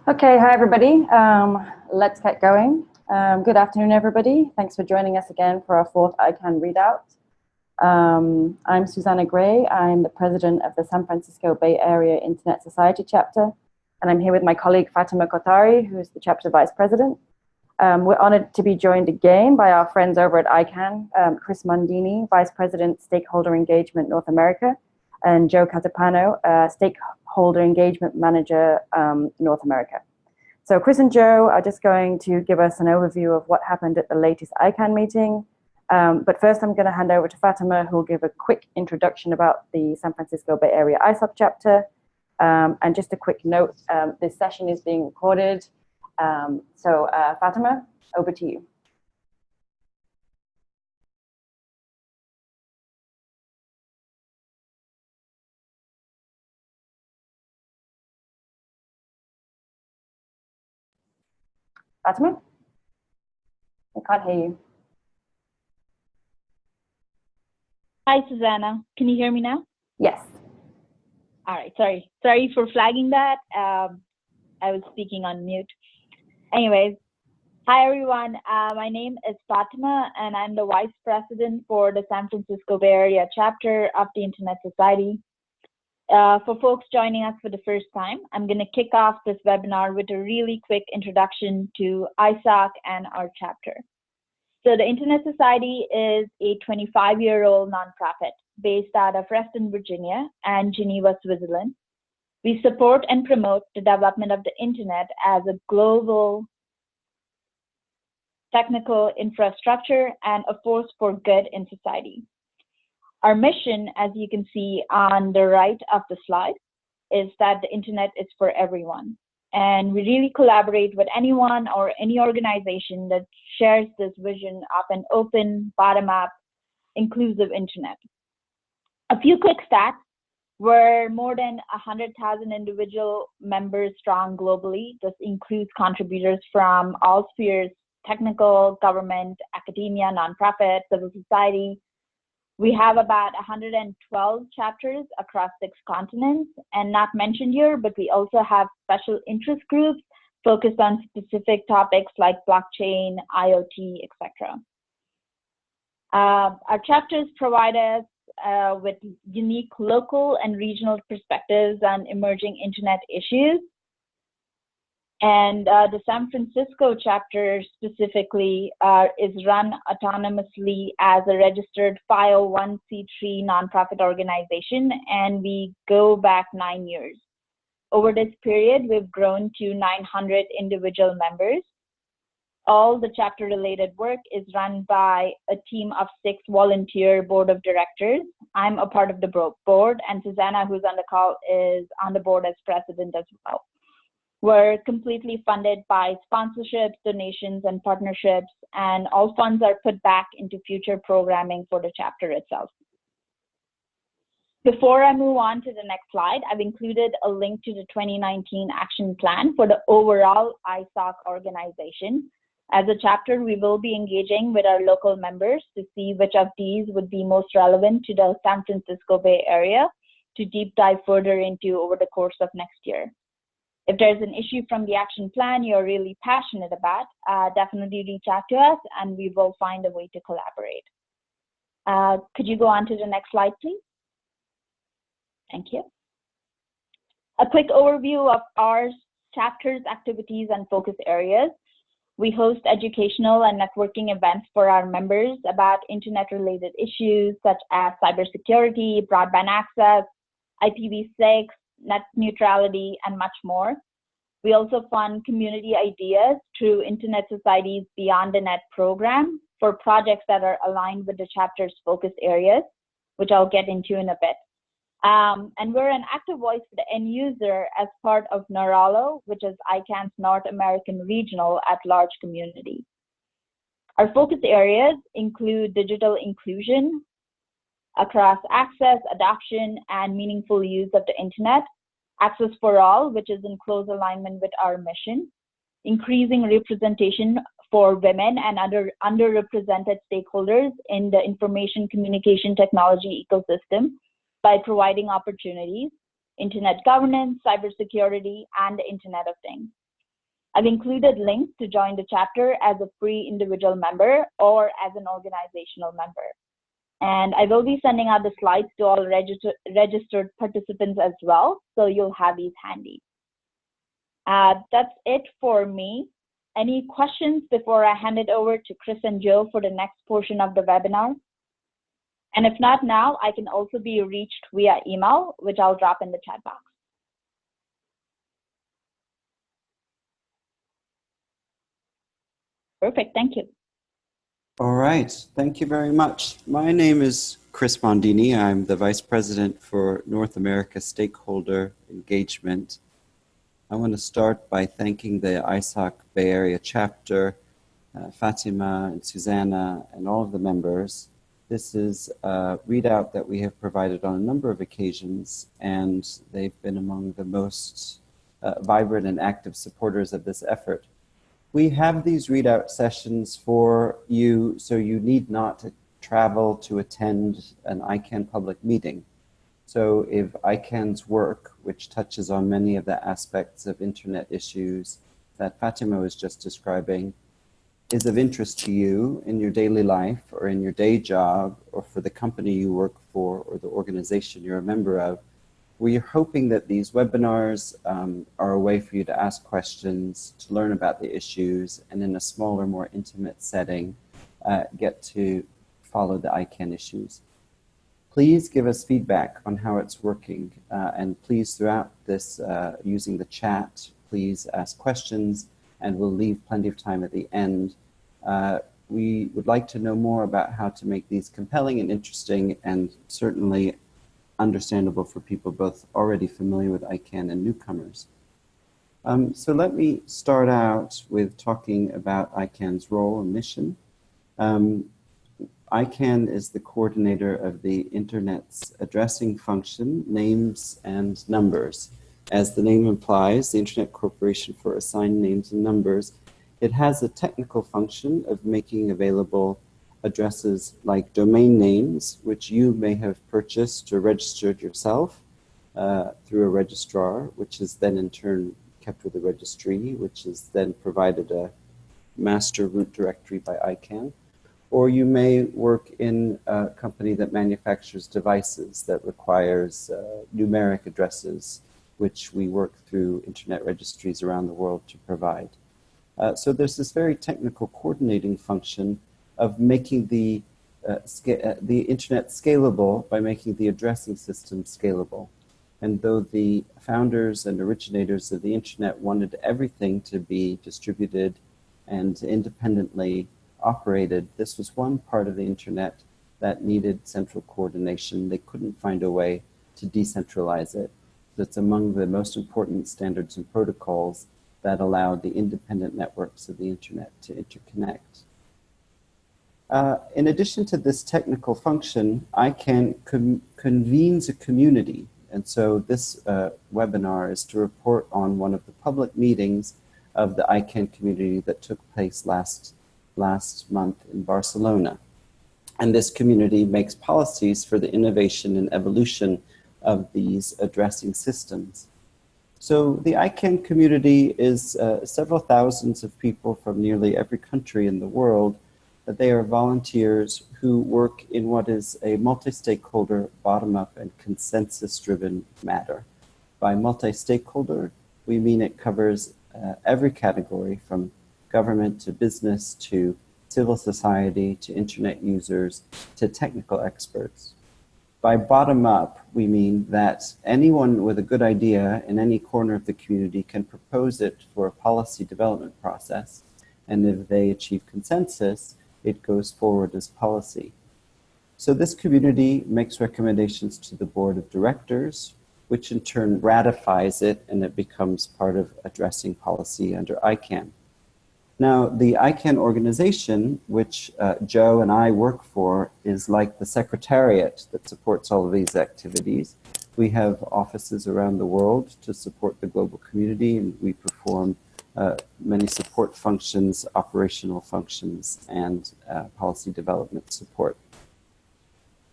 Okay, hi everybody. Let's get going. Good afternoon, everybody. Thanks for joining us again for our fourth ICANN readout. I'm Susanna Gray. I'm the president of the San Francisco Bay Area Internet Society chapter, and I'm here with my colleague Fatima Kothari, who's the chapter vice president. We're honored to be joined again by our friends over at ICANN, Chris Bandini, vice president, stakeholder engagement North America, and Joe Catapano, stakeholder engagement manager, North America. So Chris and Joe are just going to give us an overview of what happened at the latest ICANN meeting. But first I'm gonna hand over to Fatima, who will give a quick introduction about the San Francisco Bay Area ISOC chapter. And just a quick note, this session is being recorded. Fatima, over to you. Fatima? I can't hear you. Hi, Susanna. Can you hear me now? Yes. All right, sorry for flagging that. I was speaking on mute. Anyways, hi everyone. My name is Fatima, and I'm the vice president for the San Francisco Bay Area chapter of the Internet Society. For folks joining us for the first time, I'm going to kick off this webinar with a really quick introduction to ISOC and our chapter. So the Internet Society is a 25-year-old nonprofit based out of Reston, Virginia and Geneva, Switzerland. We support and promote the development of the Internet as a global technical infrastructure and a force for good in society. Our mission, as you can see on the right of the slide, is that the Internet is for everyone. And we really collaborate with anyone or any organization that shares this vision of an open, bottom-up, inclusive Internet. A few quick stats. We're more than 100,000 individual members strong globally. This includes contributors from all spheres: technical, government, academia, nonprofit, civil society. We have about 112 chapters across 6 continents, and not mentioned here, but we also have special interest groups focused on specific topics like blockchain, IoT, etc. Our chapters provide us with unique local and regional perspectives on emerging Internet issues. And the San Francisco chapter specifically is run autonomously as a registered 501c3 nonprofit organization, and we go back 9 years. Over this period, we've grown to 900 individual members. All the chapter-related work is run by a team of 6 volunteer board of directors. I'm a part of the board, and Susanna, who's on the call, is on the board as president as well. We're completely funded by sponsorships, donations, and partnerships, and all funds are put back into future programming for the chapter itself. Before I move on to the next slide, I've included a link to the 2019 action plan for the overall ISOC organization. As a chapter, we will be engaging with our local members to see which of these would be most relevant to the San Francisco Bay Area to deep dive further into over the course of next year. If there's an issue from the action plan you're really passionate about, definitely reach out to us and we will find a way to collaborate. Could you go on to the next slide, please? Thank you. A quick overview of our chapter's activities and focus areas. We host educational and networking events for our members about Internet-related issues such as cybersecurity, broadband access, IPv6, net neutrality, and much more. We also fund community ideas through Internet Society's Beyond the Net program for projects that are aligned with the chapter's focus areas, which I'll get into in a bit. And we're an active voice for the end user as part of NARALO, which is ICANN's North American Regional at-large community. Our focus areas include digital inclusion across access, adoption, and meaningful use of the Internet, access for all, which is in close alignment with our mission, increasing representation for women and other underrepresented stakeholders in the information communication technology ecosystem by providing opportunities, Internet governance, cybersecurity, and the Internet of Things. I've included links to join the chapter as a free individual member or as an organizational member. And I will be sending out the slides to all registered participants as well, so you'll have these handy. That's it for me. Any questions before I hand it over to Chris and Joe for the next portion of the webinar? And if not now, I can also be reached via email, which I'll drop in the chat box. Perfect, thank you. All right, thank you very much. My name is Chris Bandini. I'm the Vice President for North America Stakeholder Engagement. I want to start by thanking the ISOC Bay Area chapter, Fatima and Susanna and all of the members. This is a readout that we have provided on a number of occasions, and they've been among the most vibrant and active supporters of this effort. We have these readout sessions for you, so you need not travel to attend an ICANN public meeting. So if ICANN's work, which touches on many of the aspects of internet issues that Fatima was just describing, is of interest to you in your daily life or in your day job or for the company you work for or the organization you're a member of, we're hoping that these webinars are a way for you to ask questions, to learn about the issues, and in a smaller, more intimate setting, get to follow the ICANN issues. Please give us feedback on how it's working, and please throughout this, using the chat, please ask questions, and we'll leave plenty of time at the end. We would like to know more about how to make these compelling and interesting and certainly understandable for people both already familiar with ICANN and newcomers. So let me start out with talking about ICANN's role and mission. ICANN is the coordinator of the Internet's addressing function, names and numbers. As the name implies, the Internet Corporation for Assigned Names and Numbers, it has a technical function of making available addresses like domain names, which you may have purchased or registered yourself through a registrar, which is then in turn kept with a registry, which is then provided a master root directory by ICANN. Or you may work in a company that manufactures devices that requires numeric addresses, which we work through internet registries around the world to provide. So there's this very technical coordinating function of making the internet scalable by making the addressing system scalable. And though the founders and originators of the internet wanted everything to be distributed and independently operated, this was one part of the internet that needed central coordination. They couldn't find a way to decentralize it. So it's among the most important standards and protocols that allowed the independent networks of the internet to interconnect. In addition to this technical function, ICANN convenes a community. And so this webinar is to report on one of the public meetings of the ICANN community that took place last month in Barcelona. And this community makes policies for the innovation and evolution of these addressing systems. So the ICANN community is several thousands of people from nearly every country in the world. They are volunteers who work in what is a multi-stakeholder, bottom-up, and consensus-driven matter. By multi-stakeholder, we mean it covers every category from government to business to civil society to internet users to technical experts. By bottom-up, we mean that anyone with a good idea in any corner of the community can propose it for a policy development process, and if they achieve consensus, it goes forward as policy. So this community makes recommendations to the board of directors, which in turn ratifies it, and it becomes part of addressing policy under ICANN. Now, the ICANN organization, which Joe and I work for, is like the secretariat that supports all of these activities. We have offices around the world to support the global community, and we perform many support functions, operational functions, and policy development support.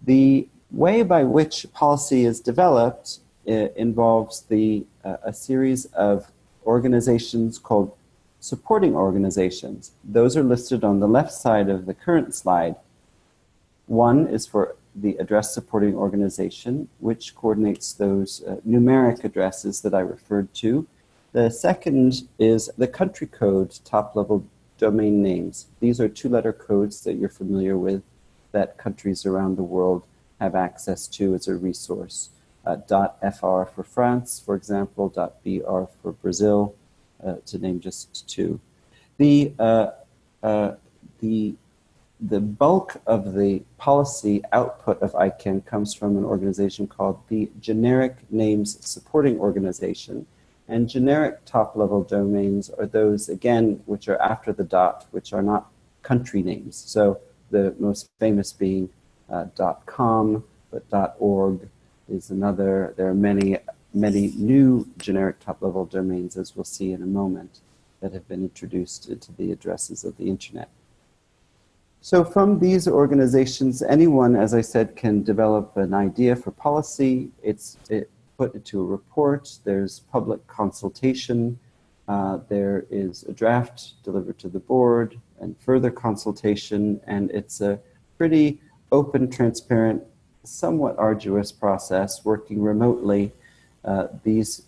The way by which policy is developed involves a series of organizations called supporting organizations. Those are listed on the left side of the current slide. One is for the address supporting organization, which coordinates those numeric addresses that I referred to. The second is the country code top-level domain names. These are two-letter codes that you're familiar with that countries around the world have access to as a resource. .fr for France, for example, .br for Brazil, to name just two. The bulk of the policy output of ICANN comes from an organization called the Generic Names Supporting Organization. And generic top-level domains are those, again, which are after the dot, which are not country names. So the most famous being .com, but .org is another. There are many new generic top-level domains, as we'll see in a moment, that have been introduced into the addresses of the internet. So from these organizations, anyone, as I said, can develop an idea for policy. It's put into a report. There's public consultation. There is a draft delivered to the board and further consultation. And it's a pretty open, transparent, somewhat arduous process working remotely. These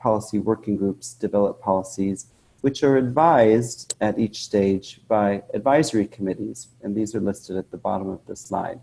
policy working groups develop policies which are advised at each stage by advisory committees, and these are listed at the bottom of the slide.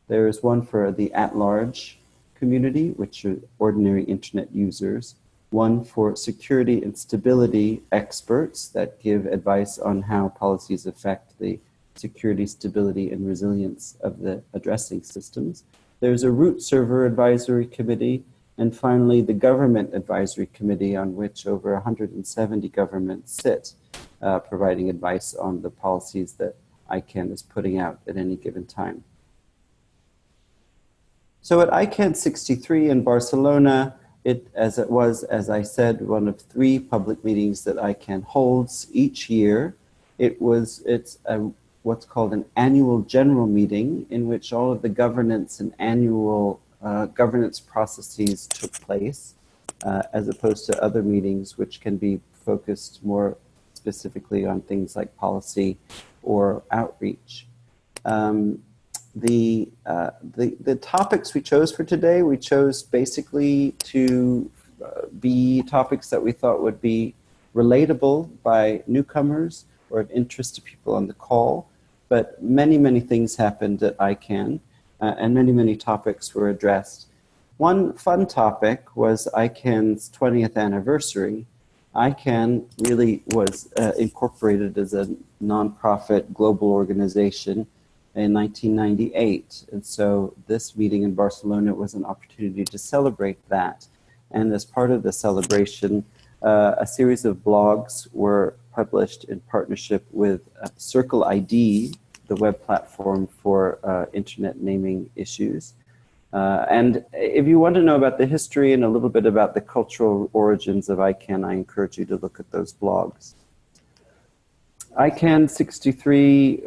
There is one for the AtLarge community, which are ordinary internet users, one for security and stability experts that give advice on how policies affect the security, stability, and resilience of the addressing systems. There's a root server advisory committee, and finally, the Government Advisory Committee, on which over 170 governments sit, providing advice on the policies that ICANN is putting out at any given time. So at ICANN 63 in Barcelona, as I said, one of 3 public meetings that ICANN holds each year. It's what's called an annual general meeting in which all of the governance and annual governance processes took place, as opposed to other meetings which can be focused more specifically on things like policy or outreach. The topics we chose for today, we chose basically to be topics that we thought would be relatable by newcomers or of interest to people on the call, but many things happened at ICANN. And many topics were addressed. One fun topic was ICANN's 20th anniversary. ICANN really was incorporated as a nonprofit global organization in 1998. And so this meeting in Barcelona was an opportunity to celebrate that. And as part of the celebration, a series of blogs were published in partnership with Circle ID, the web platform for internet naming issues. And if you want to know about the history and a little bit about the cultural origins of ICANN, I encourage you to look at those blogs. ICANN 63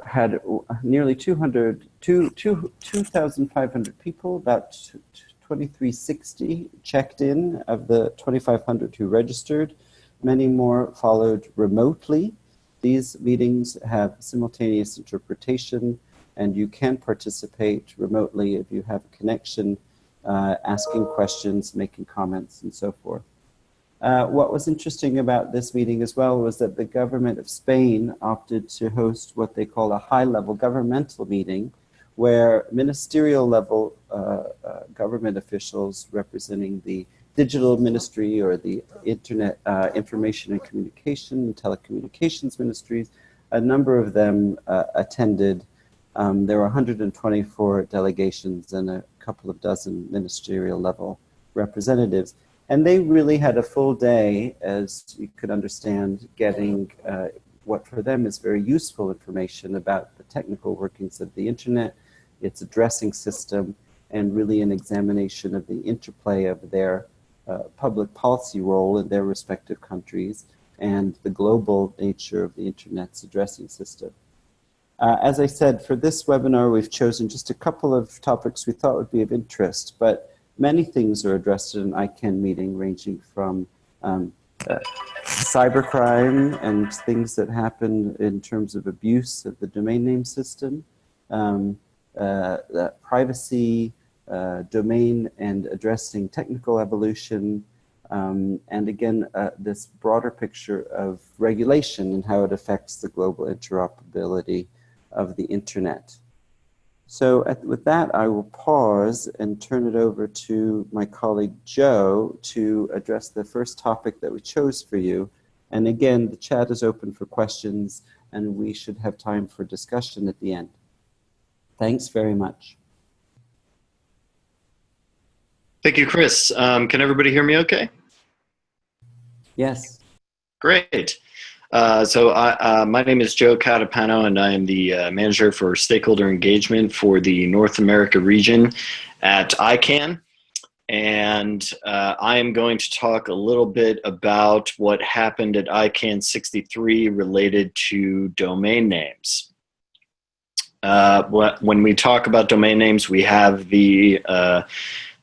had nearly 2,500 people, about 2,360 checked in of the 2,500 who registered. Many more followed remotely. These meetings have simultaneous interpretation, and you can participate remotely if you have a connection, asking questions, making comments, and so forth. What was interesting about this meeting as well was that the government of Spain opted to host what they call a high-level governmental meeting, where ministerial-level government officials representing the digital ministry or the internet information and communication and telecommunications ministries, a number of them attended. There were 124 delegations and a couple of dozen ministerial level representatives. And they really had a full day, as you could understand, getting what for them is very useful information about the technical workings of the internet, its addressing system, and really an examination of the interplay of their public policy role in their respective countries and the global nature of the internet's addressing system. As I said, for this webinar, we've chosen just a couple of topics we thought would be of interest, but many things are addressed in an ICANN meeting, ranging from cybercrime and things that happen in terms of abuse of the domain name system, privacy, domain and addressing technical evolution, and again, this broader picture of regulation and how it affects the global interoperability of the internet. So with that, I will pause and turn it over to my colleague Joe to address the first topic that we chose for you. And again, the chat is open for questions and we should have time for discussion at the end. Thanks very much. Thank you, Chris. Can everybody hear me okay? Yes. Great. My name is Joe Catapano, and I am the manager for stakeholder engagement for the North America region at ICANN. And I am going to talk a little bit about what happened at ICANN 63 related to domain names. When we talk about domain names, we have the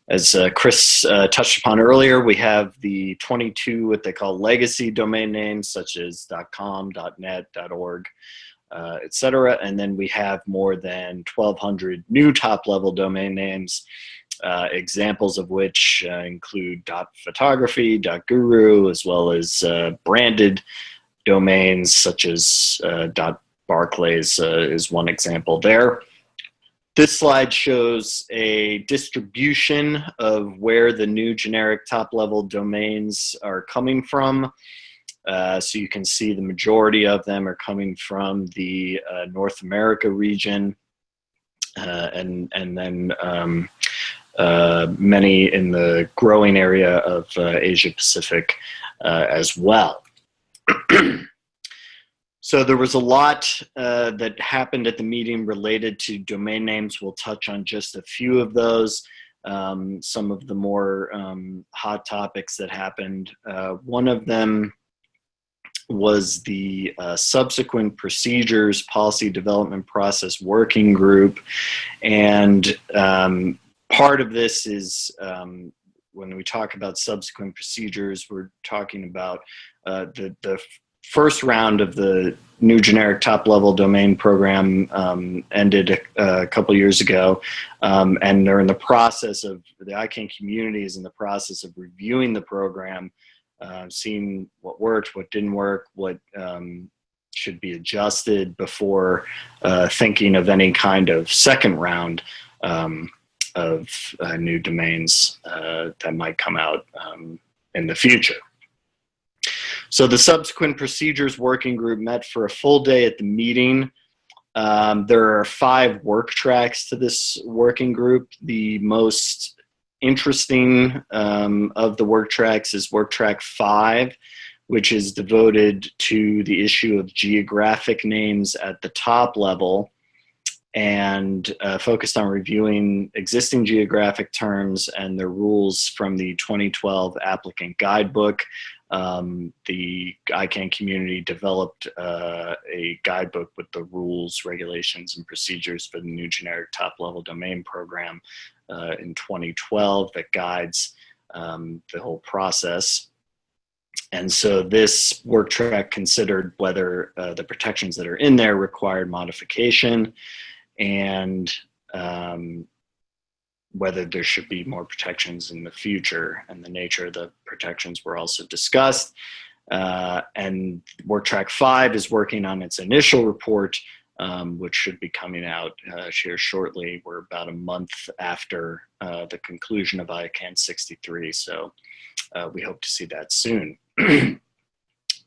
as Chris touched upon earlier, we have the 22 what they call legacy domain names, such as .com, .net, .org, etc. And then we have more than 1,200 new top-level domain names, examples of which include .photography, .guru, as well as branded domains such as .barclays is one example there. This slide shows a distribution of where the new generic top-level domains are coming from. So you can see the majority of them are coming from the North America region, and then many in the growing area of Asia Pacific as well. So there was a lot that happened at the meeting related to domain names. We'll touch on just a few of those, some of the more hot topics that happened. One of them was the subsequent procedures policy development process working group. And part of this is when we talk about subsequent procedures, we're talking about the first round of the new generic top-level domain program ended a couple years ago, and they're in the process of, the ICANN community is in the process of reviewing the program, seeing what worked, what didn't work, what should be adjusted before thinking of any kind of second round of new domains that might come out in the future. So the subsequent procedures working group met for a full day at the meeting. There are 5 work tracks to this working group. The most interesting of the work tracks is work track 5, which is devoted to the issue of geographic names at the top level, and focused on reviewing existing geographic terms and their rules from the 2012 applicant guidebook. The ICANN community developed a guidebook with the rules, regulations, and procedures for the new generic top-level domain program in 2012 that guides the whole process. And so this work track considered whether the protections that are in there required modification, and whether there should be more protections in the future, and the nature of the protections were also discussed. And work track 5 is working on its initial report, which should be coming out here shortly. We're about a month after the conclusion of ICANN 63, so we hope to see that soon.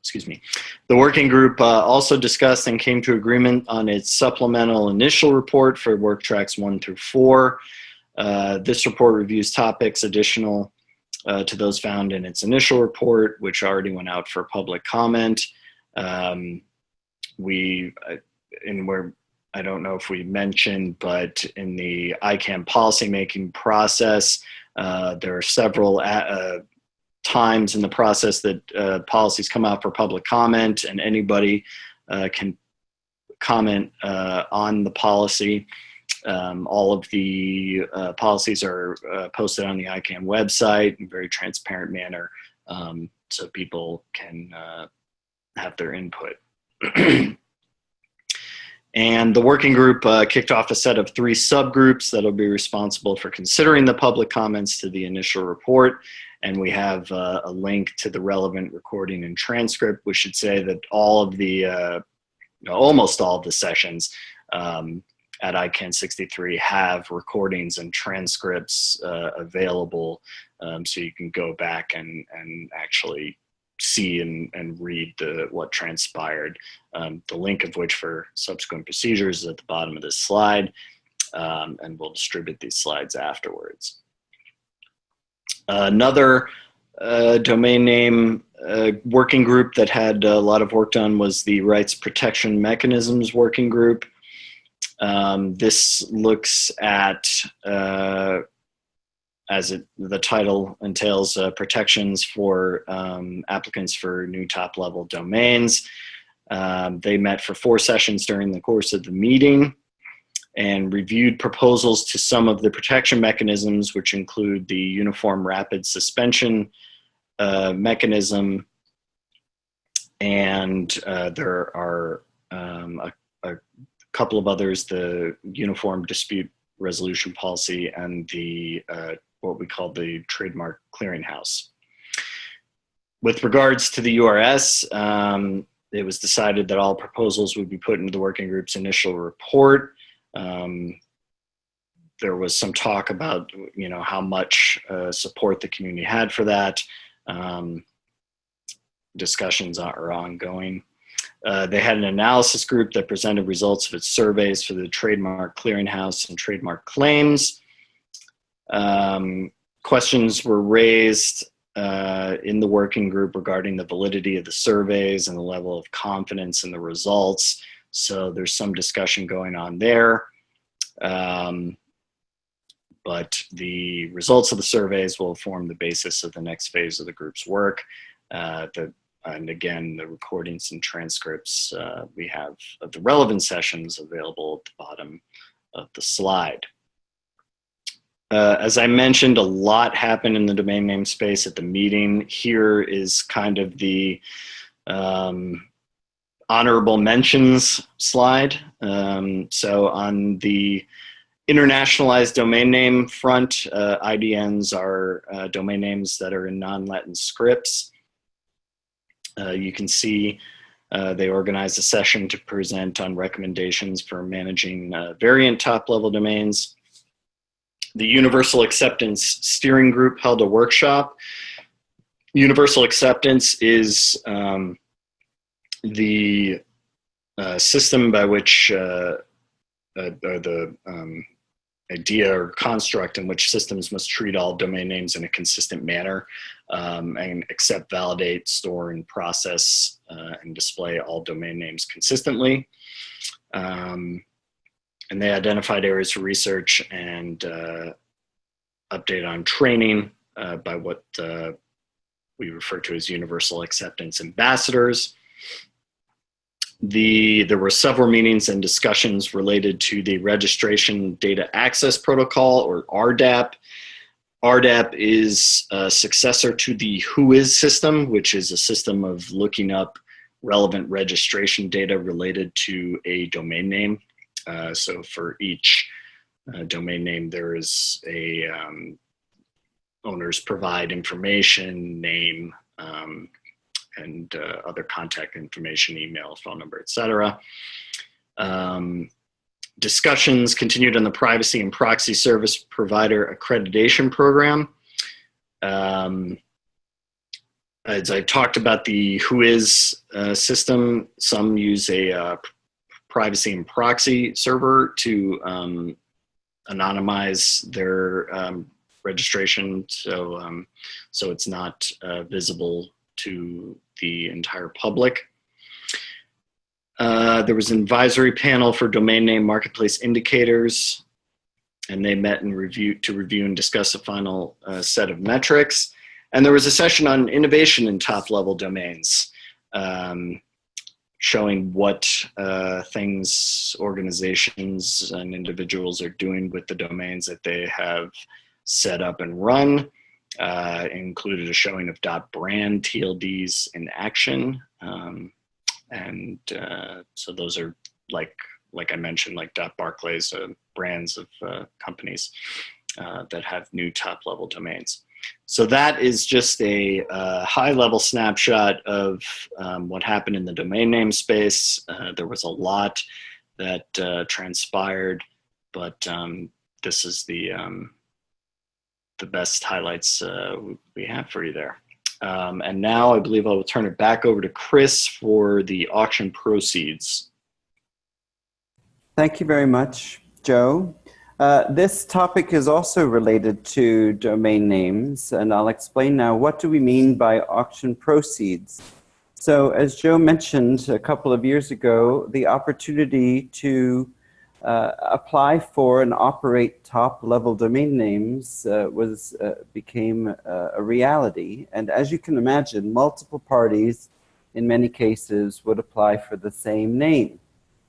Excuse me. The working group also discussed and came to agreement on its supplemental initial report for work tracks 1 through 4. This report reviews topics additional to those found in its initial report, which already went out for public comment. I don't know if we mentioned, but in the ICANN policymaking process, there are several times in the process that policies come out for public comment, and anybody can comment on the policy. All of the policies are posted on the ICANN website in a very transparent manner. so people can have their input. And the working group kicked off a set of 3 subgroups that'll be responsible for considering the public comments to the initial report. And we have a link to the relevant recording and transcript. We should say that all of the, almost all of the sessions at ICANN 63 have recordings and transcripts available, so you can go back and actually see and read what transpired. The link of which for subsequent procedures is at the bottom of this slide, and we'll distribute these slides afterwards. Another domain name working group that had a lot of work done was the Rights Protection Mechanisms Working Group. This looks at, the title entails, protections for applicants for new top-level domains. They met for 4 sessions during the course of the meeting and reviewed proposals to some of the protection mechanisms, which include the Uniform Rapid Suspension mechanism, and there are a couple of others, the Uniform Dispute Resolution Policy and the what we call the Trademark Clearinghouse. With regards to the URS, it was decided that all proposals would be put into the working group's initial report. There was some talk about, how much support the community had for that. Discussions are ongoing. They had an analysis group that presented results of its surveys for the Trademark Clearinghouse and trademark claims. Questions were raised in the working group regarding the validity of the surveys and the level of confidence in the results. So there's some discussion going on there. But the results of the surveys will form the basis of the next phase of the group's work. And again, the recordings and transcripts we have of the relevant sessions available at the bottom of the slide. As I mentioned, a lot happened in the domain name space at the meeting. Here is kind of the honorable mentions slide. So on the internationalized domain name front, IDNs are domain names that are in non-Latin scripts. You can see they organized a session to present on recommendations for managing variant top-level domains. The Universal Acceptance Steering Group held a workshop. Universal Acceptance is the system by which the idea or construct in which systems must treat all domain names in a consistent manner and accept, validate, store, and process and display all domain names consistently. And they identified areas for research and update on training by what we refer to as Universal Acceptance Ambassadors. There were several meetings and discussions related to the Registration Data Access Protocol, or RDAP. RDAP is a successor to the WHOIS system, which is a system of looking up relevant registration data related to a domain name. So for each domain name, there is a owners provide information, name, and other contact information, email, phone number, etc. Discussions continued on the Privacy and Proxy Service Provider Accreditation Program. As I talked about the WHOIS system, some use a privacy and proxy server to anonymize their registration, so it's not visible to the entire public. There was an advisory panel for domain name marketplace indicators, and they met and review and discuss a final set of metrics. And there was a session on innovation in top-level domains, showing what things organizations and individuals are doing with the domains that they have set up and run. included a showing of .brand TLDs in action. So those are like I mentioned, like .barclays, brands of companies that have new top-level domains. So that is just a high-level snapshot of what happened in the domain name space. There was a lot that transpired, but this is the best highlights we have for you there. And now I believe I will turn it back over to Chris for the auction proceeds. Thank you very much, Joe. This topic is also related to domain names, and I'll explain now what do we mean by auction proceeds. So as Joe mentioned a couple of years ago, the opportunity to apply for and operate top-level domain names became a reality. And as you can imagine, multiple parties, in many cases, would apply for the same name.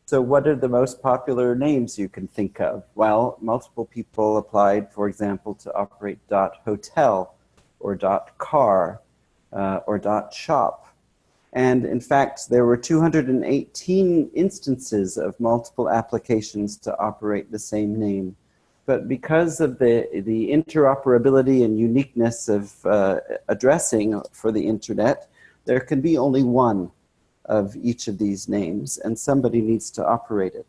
So what are the most popular names you can think of? Well, multiple people applied, for example, to operate .hotel or .car or .shop. And in fact, there were 218 instances of multiple applications to operate the same name. But because of the interoperability and uniqueness of addressing for the internet, there can be only one of each of these names, and somebody needs to operate it.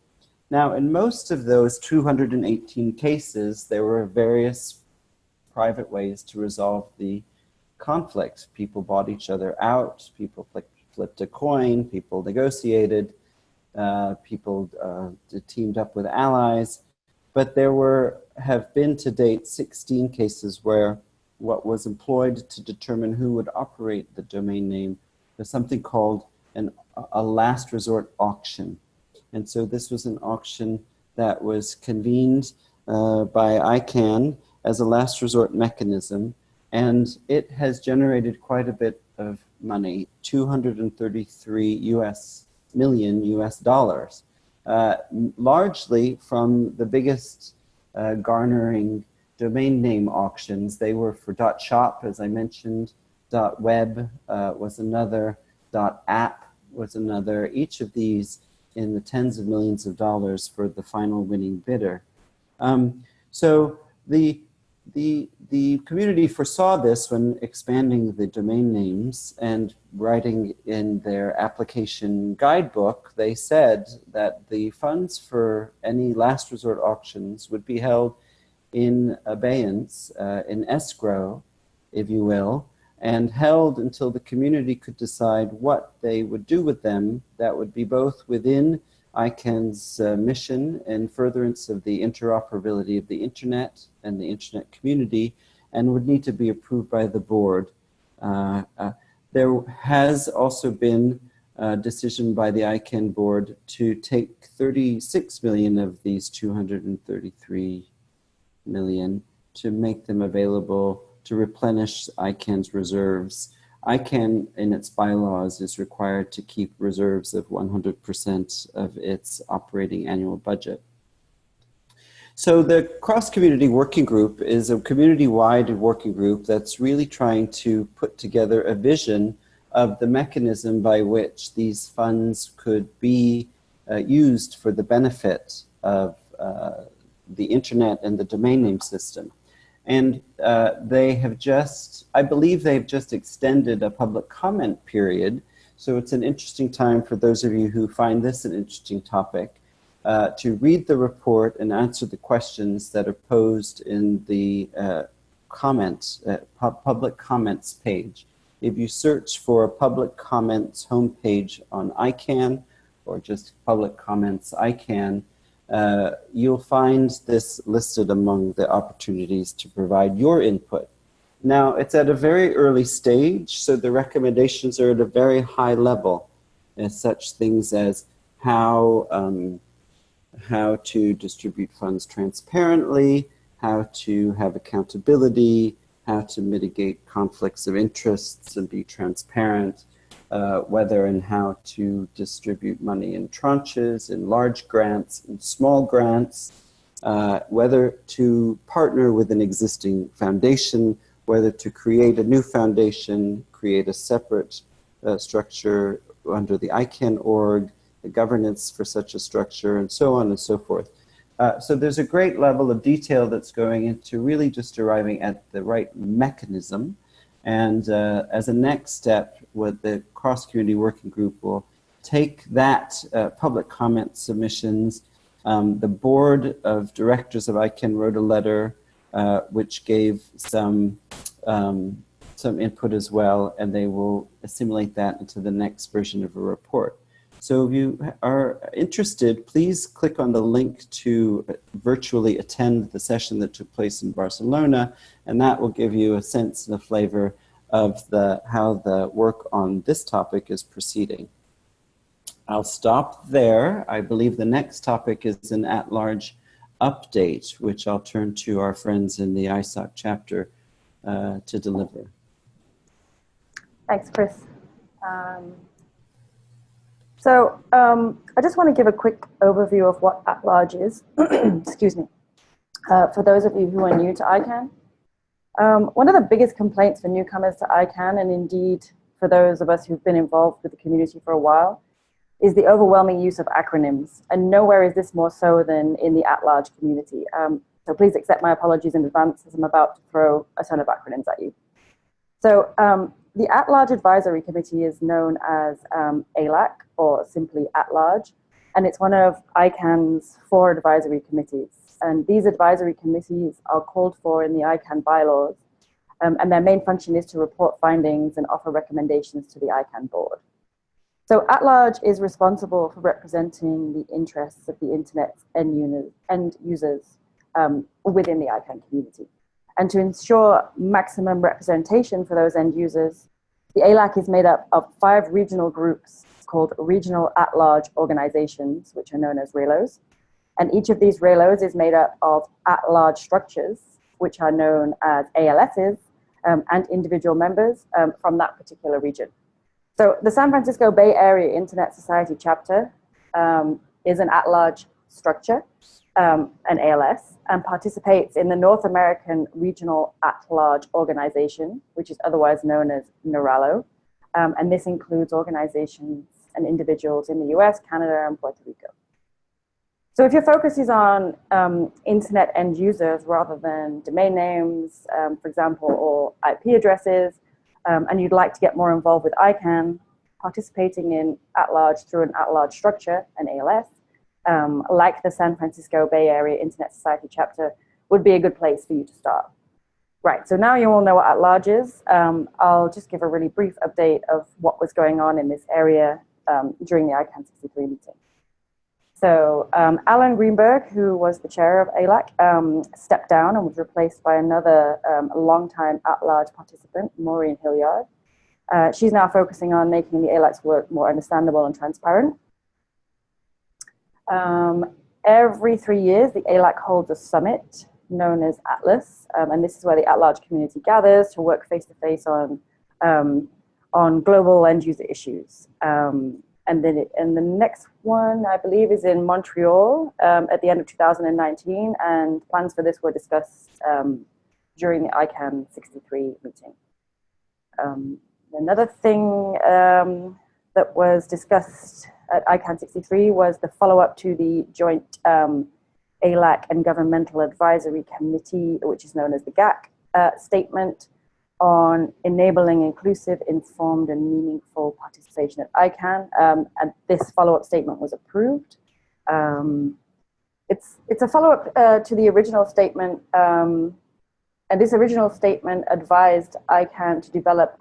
Now, in most of those 218 cases, there were various private ways to resolve the conflict. People bought each other out, people flipped a coin, people negotiated, people teamed up with allies, but there have been to date 16 cases where what was employed to determine who would operate the domain name was something called a last resort auction. And so this was an auction that was convened by ICANN as a last resort mechanism, and it has generated quite a bit of money, $233 million US, largely from the biggest garnering domain name auctions. They were for .shop, as I mentioned, .web was another, .app was another, each of these in the tens of millions of dollars for the final winning bidder. So the community foresaw this when expanding the domain names, and writing in their application guidebook, they said that the funds for any last resort auctions would be held in abeyance, in escrow, if you will, and held until the community could decide what they would do with them. That would be both within ICANN's mission and furtherance of the interoperability of the internet and the internet community, and would need to be approved by the board. There has also been a decision by the ICANN board to take 36 million of these 233 million to make them available to replenish ICANN's reserves. ICANN, in its bylaws, is required to keep reserves of 100% of its operating annual budget. So the CrossCommunity Working Group is a community-wide working group that's really trying to put together a vision of the mechanism by which these funds could be used for the benefit of the internet and the domain name system. And they have just, I believe they've just extended a public comment period. So it's an interesting time for those of you who find this an interesting topic to read the report and answer the questions that are posed in the public comments page. If you search for public comments homepage on ICANN, or just public comments ICANN, you'll find this listed among the opportunities to provide your input. Now, it's at a very early stage, so the recommendations are at a very high level, as such things as how to distribute funds transparently, how to have accountability, how to mitigate conflicts of interests and be transparent, whether and how to distribute money in tranches, in large grants, in small grants, whether to partner with an existing foundation whether to create a new foundation, create a separate structure under the ICANN org, the governance for such a structure, and so on and so forth. So there's a great level of detail that's going into really just arriving at the right mechanism. And as a next step, what the CrossCommunity Working Group will take that public comment submissions. The board of directors of ICANN wrote a letter which gave some input as well, and they will assimilate that into the next version of a report. So if you are interested, please click on the link to virtually attend the session that took place in Barcelona, and that will give you a sense and a flavor of how the work on this topic is proceeding. I'll stop there. I believe the next topic is an at-large update, which I'll turn to our friends in the ISOC chapter to deliver. Thanks, Chris. I just want to give a quick overview of what at-large is, excuse me, for those of you who are new to ICANN. One of the biggest complaints for newcomers to ICANN, and indeed for those of us who've been involved with the community for a while, is the overwhelming use of acronyms. And nowhere is this more so than in the at-large community. So please accept my apologies in advance as I'm about to throw a ton of acronyms at you. So the at-large advisory committee is known as ALAC, or simply at-large, and it's one of ICANN's 4 advisory committees. And these advisory committees are called for in the ICANN bylaws, and their main function is to report findings and offer recommendations to the ICANN board. So at-large is responsible for representing the interests of the Internet's end users within the ICANN community. And to ensure maximum representation for those end users, the ALAC is made up of 5 regional groups called Regional At-Large Organizations, which are known as RALOs. And each of these RALOs is made up of at-large structures, which are known as ALSs, and individual members from that particular region. So the San Francisco Bay Area Internet Society chapter is an at-large structure, an ALS, and participates in the North American Regional At-Large Organization, which is otherwise known as NORALO. And this includes organizations and individuals in the US, Canada, and Puerto Rico. So if your focus is on internet end users rather than domain names, for example, or IP addresses, and you'd like to get more involved with ICANN, participating in at-large through an at-large structure, an ALS, like the San Francisco Bay Area Internet Society chapter, would be a good place for you to start. Right, so now you all know what at-large is. I'll just give a really brief update of what was going on in this area during the ICANN 63 meeting. So Alan Greenberg, who was the chair of ALAC, stepped down and was replaced by another longtime at-large participant, Maureen Hilliard. She's now focusing on making the ALAC's work more understandable and transparent. Every 3 years, the ALAC holds a summit known as Atlas, and this is where the at-large community gathers to work face-to-face on global end-user issues. And the next one, I believe, is in Montreal at the end of 2019, and plans for this were discussed during the ICANN 63 meeting. Another thing that was discussed at ICANN 63 was the follow-up to the joint ALAC and Governmental Advisory Committee, which is known as the GAC statement, on enabling inclusive, informed, and meaningful participation at ICANN, and this follow-up statement was approved. It's a follow-up to the original statement, and this original statement advised ICANN to develop,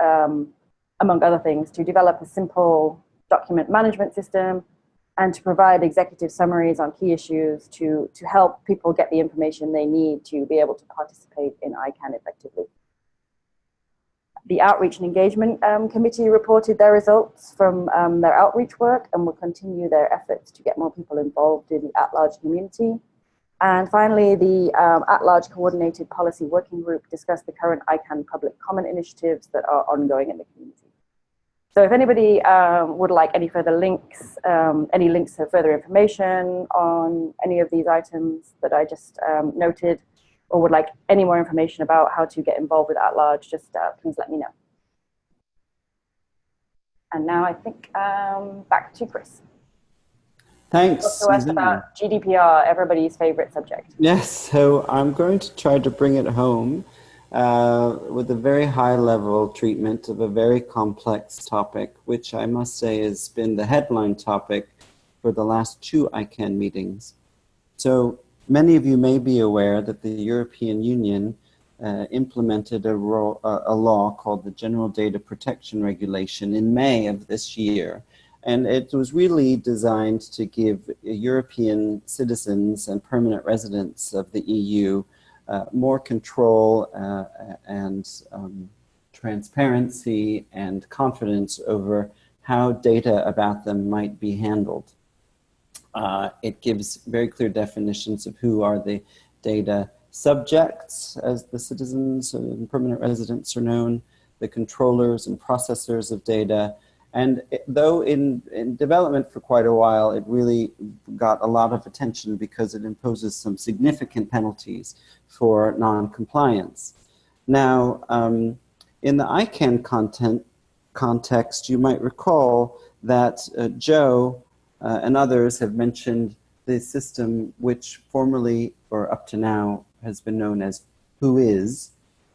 among other things, to develop a simple document management system and to provide executive summaries on key issues to help people get the information they need to be able to participate in ICANN effectively. The Outreach and Engagement Committee reported their results from their outreach work and will continue their efforts to get more people involved in the at-large community. And finally, the at-large Coordinated Policy Working Group discussed the current ICANN public comment initiatives that are ongoing in the community. So if anybody would like any further links, any links to further information on any of these items that I just noted, or would like any more information about how to get involved with AtLarge, just please let me know. And now I think back to Chris. Thanks, Talk to us about GDPR, everybody's favorite subject. Yes, so I'm going to try to bring it home with a very high-level treatment of a very complex topic, which I must say has been the headline topic for the last 2 ICANN meetings. So many of you may be aware that the European Union implemented a law called the General Data Protection Regulation in May of this year. And it was really designed to give European citizens and permanent residents of the EU more control and transparency and confidence over how data about them might be handled. It gives very clear definitions of who are the data subjects, as the citizens and permanent residents are known, the controllers and processors of data. And though in development for quite a while, it really got a lot of attention because it imposes some significant penalties for non-compliance. Now, in the ICANN context, you might recall that Joe and others have mentioned the system which formerly, or up to now, has been known as Whois,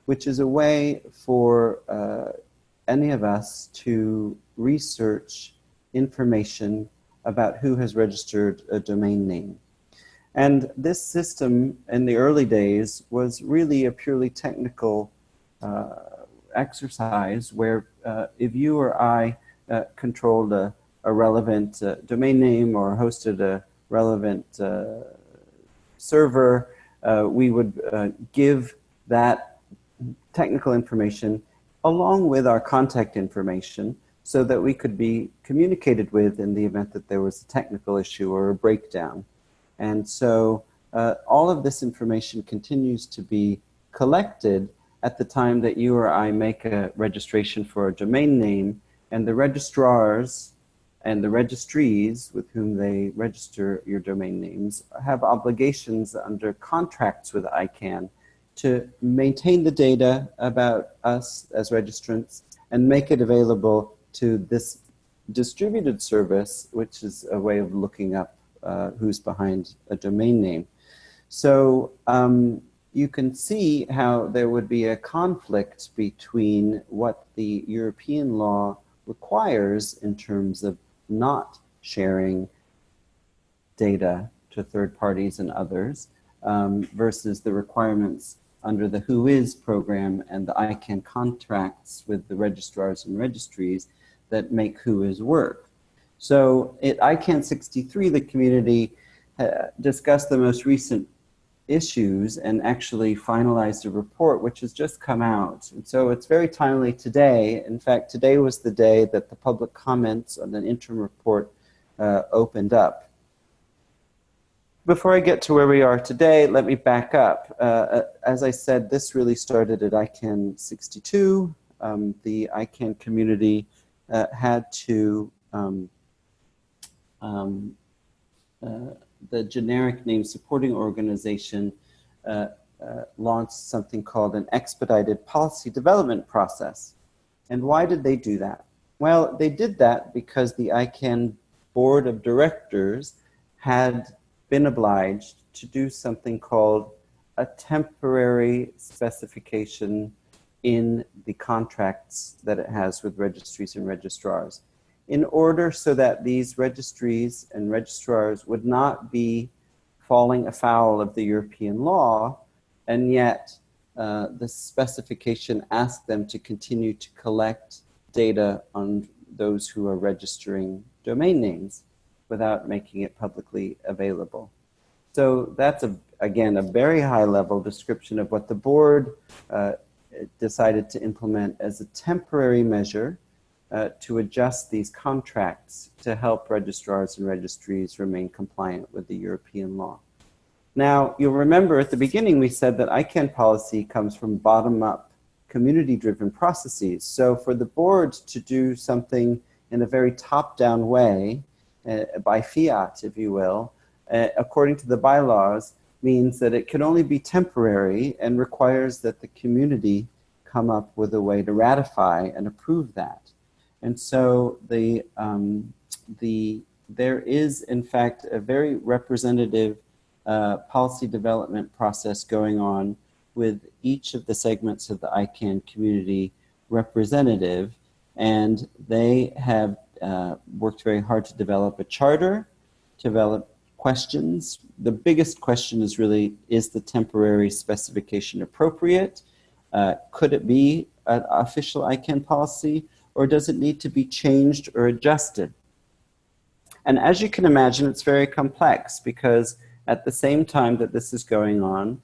which is a way for any of us to research information about who has registered a domain name. And this system in the early days was really a purely technical exercise where if you or I controlled a relevant domain name or hosted a relevant server, we would give that technical information along with our contact information so that we could be communicated with in the event that there was a technical issue or a breakdown. And so all of this information continues to be collected at the time that you or I make a registration for a domain name, and the registrars and the registries with whom they register your domain names have obligations under contracts with ICANN to maintain the data about us as registrants and make it available to this distributed service, which is a way of looking up who's behind a domain name. So you can see how there would be a conflict between what the European law requires in terms of not sharing data to third parties and others versus the requirements under the Whois program and the ICANN contracts with the registrars and registries that make Whois work. So at ICANN 63, the community discussed the most recent issues and actually finalized a report which has just come out. And so it's very timely today. In fact, today was the day that the public comments on an interim report opened up. Before I get to where we are today, let me back up. As I said, this really started at ICANN 62. The ICANN community had to the generic name supporting organization launched something called an expedited policy development process. And why did they do that? Well, they did that because the ICANN board of directors had been obliged to do something called a temporary specification in the contracts that it has with registries and registrars, in order so that these registries and registrars would not be falling afoul of the European law, and yet the specification asked them to continue to collect data on those who are registering domain names without making it publicly available. So that's, again, a very high-level description of what the board decided to implement as a temporary measure to adjust these contracts to help registrars and registries remain compliant with the European law. Now, you'll remember at the beginning we said that ICANN policy comes from bottom-up, community-driven processes. So for the board to do something in a very top-down way, by fiat, if you will, according to the bylaws, means that it can only be temporary and requires that the community come up with a way to ratify and approve that. And so there is, in fact, a very representative policy development process going on with each of the segments of the ICANN community representative, and they have worked very hard to develop a charter, to develop questions. The biggest question is really, is the temporary specification appropriate? Could it be an official ICANN policy, or does it need to be changed or adjusted? And as you can imagine, it's very complex, because at the same time that this is going on,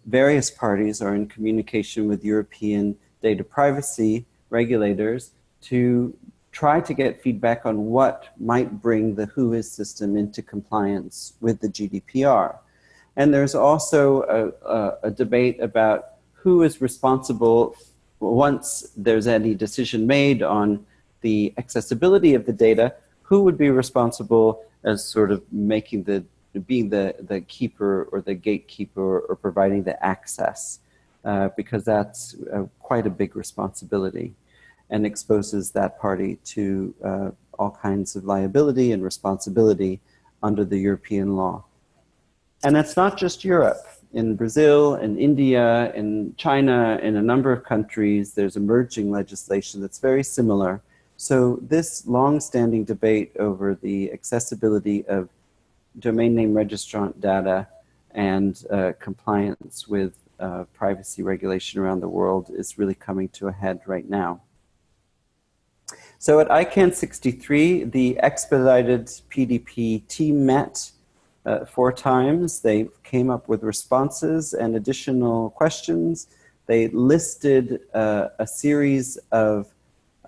various parties are in communication with European data privacy regulators to try to get feedback on what might bring the WHOIS system into compliance with the GDPR. And there's also a debate about who is responsible once there's any decision made on the accessibility of the data, who would be responsible as sort of being the keeper or the gatekeeper or providing the access, because that's quite a big responsibility and exposes that party to all kinds of liability and responsibility under the European law. And it's not just Europe. In Brazil, in India, in China, in a number of countries, there's emerging legislation that's very similar. So this long-standing debate over the accessibility of domain name registrant data and compliance with privacy regulation around the world is really coming to a head right now. So at ICANN 63, the expedited PDP team met 4 times. They came up with responses and additional questions. They listed a series of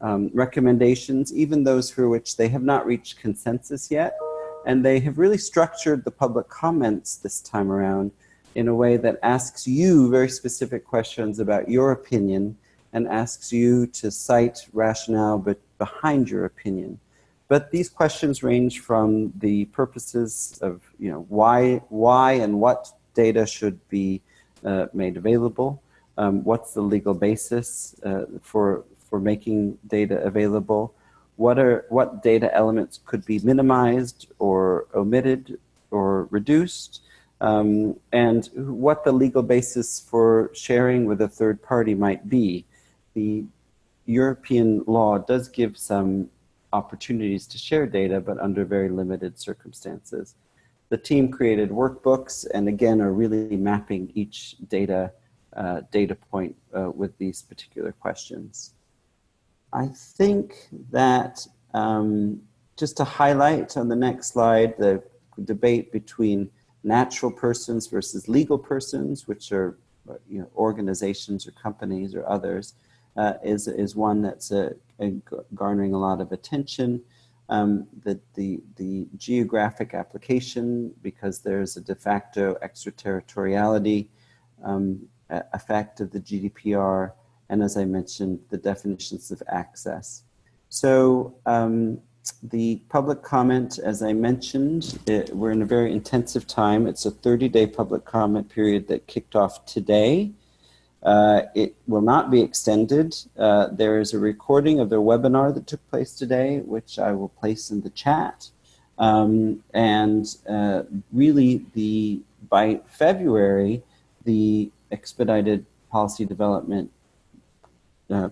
recommendations, even those for which they have not reached consensus yet. And they have really structured the public comments this time around in a way that asks you very specific questions about your opinion and asks you to cite rationale behind your opinion. But these questions range from the purposes of, why and what data should be made available, what's the legal basis for making data available, what data elements could be minimized or omitted or reduced, and what the legal basis for sharing with a third party might be. The European law does give some opportunities to share data, but under very limited circumstances. The team created workbooks and again are really mapping each data point with these particular questions. I think that just to highlight on the next slide, the debate between natural persons versus legal persons, which are organizations or companies or others, is one that's garnering a lot of attention. The geographic application, because there's a de facto extraterritoriality effect of the GDPR, and as I mentioned, the definitions of access. So the public comment, as I mentioned, we're in a very intensive time. It's a 30-day public comment period that kicked off today. It will not be extended. There is a recording of the webinar that took place today, which I will place in the chat. Really, by February, the expedited policy development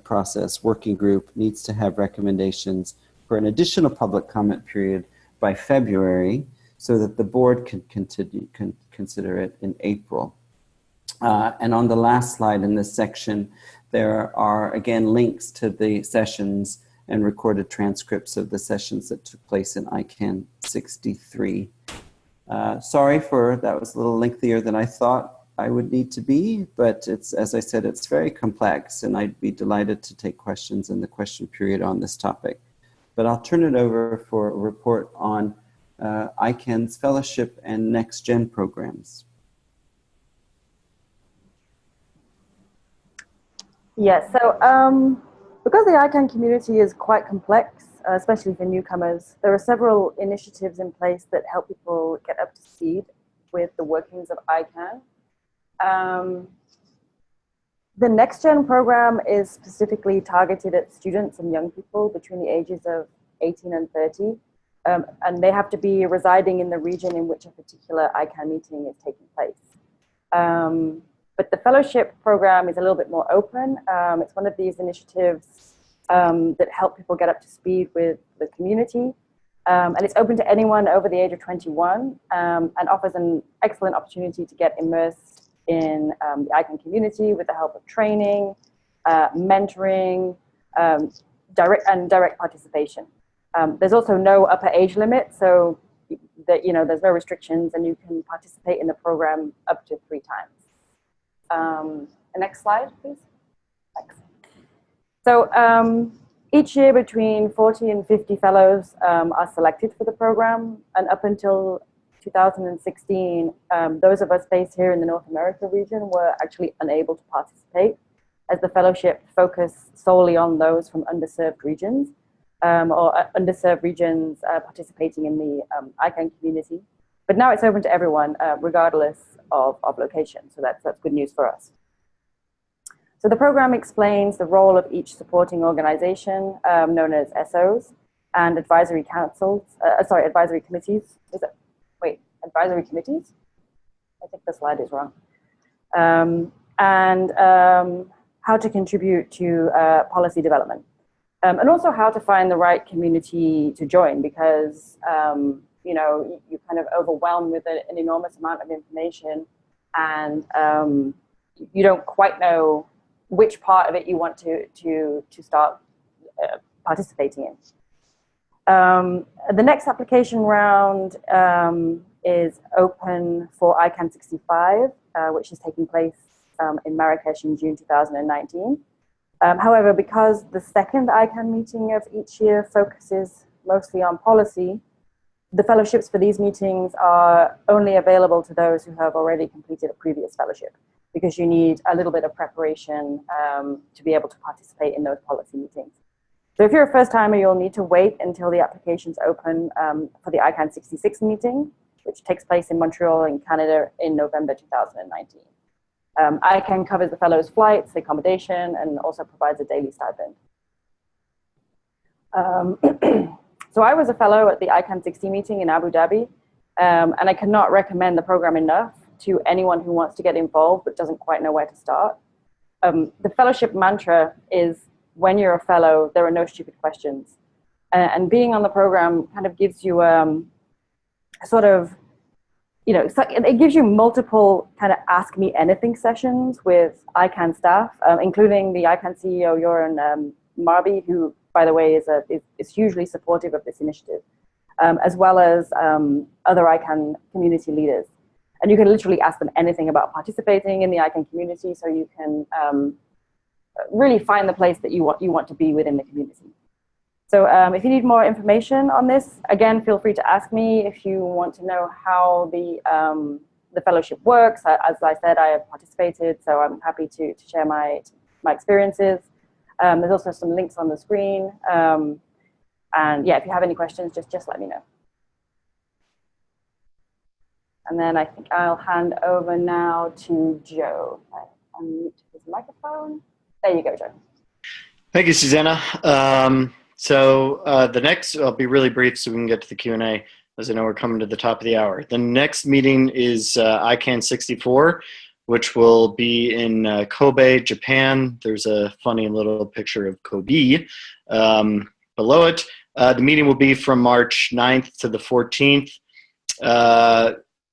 process working group needs to have recommendations for an additional public comment period by February so that the board can consider it in April. And on the last slide in this section, there are again links to the sessions and recorded transcripts of the sessions that took place in ICANN 63. Sorry for that was a little lengthier than I thought I would need to be, but it's, as I said, it's very complex, and I'd be delighted to take questions in the question period on this topic. But I'll turn it over for a report on ICANN's fellowship and Nextgen programs. Yes, so because the ICANN community is quite complex, especially for newcomers, there are several initiatives in place that help people get up to speed. with the workings of ICANN. The Nextgen program is specifically targeted at students and young people between the ages of 18 and 30. And they have to be residing in the region in which a particular ICANN meeting is taking place. But the fellowship program is a little bit more open. It's one of these initiatives that help people get up to speed with the community. And it's open to anyone over the age of 21 and offers an excellent opportunity to get immersed in the ICANN community with the help of training, mentoring, direct participation. There's also no upper age limit, so that, there's no restrictions, and you can participate in the program up to 3 times. The next slide, please. Thanks. So each year between 40 and 50 fellows are selected for the program, and up until 2016, those of us based here in the North America region were actually unable to participate, as the fellowship focused solely on those from underserved regions. Or underserved regions participating in the ICANN community. But now it's open to everyone, regardless of location. So that's good news for us. So the program explains the role of each supporting organization, known as SOs, and advisory councils, advisory committees. Advisory committees? I think the slide is wrong. And how to contribute to policy development. And also how to find the right community to join, because you're kind of overwhelmed with an enormous amount of information, and you don't quite know which part of it you want to start participating in. The next application round is open for ICANN 65, which is taking place in Marrakesh in June 2019. However, because the second ICANN meeting of each year focuses mostly on policy, the fellowships for these meetings are only available to those who have already completed a previous fellowship, because you need a little bit of preparation to be able to participate in those policy meetings. So if you're a first timer, you'll need to wait until the application's open for the ICANN 66 meeting, which takes place in Montreal in Canada in November 2019. ICANN covers the fellows' flights, accommodation, and also provides a daily stipend. So I was a fellow at the ICANN 60 meeting in Abu Dhabi, and I cannot recommend the program enough to anyone who wants to get involved but doesn't quite know where to start. The fellowship mantra is, when you're a fellow, there are no stupid questions. And being on the program kind of gives you it gives you multiple kind of ask me anything sessions with ICANN staff, including the ICANN CEO, Joran Marby, who, by the way, is hugely supportive of this initiative, as well as other ICANN community leaders. And you can literally ask them anything about participating in the ICANN community, so you can really find the place that you want to be within the community. So if you need more information on this, again, feel free to ask me. If you want to know how the fellowship works, as I said, I have participated, so I'm happy to share my experiences. There's also some links on the screen. And yeah, if you have any questions, just let me know. And then I think I'll hand over now to Joe. I'll unmute his microphone. There you go, Joe. Thank you, Susanna. So the next, I'll be really brief so we can get to the Q&A, as I know we're coming to the top of the hour. The next meeting is ICANN 64, which will be in Kobe, Japan. There's a funny little picture of Kobe below it. The meeting will be from March 9th to the 14th.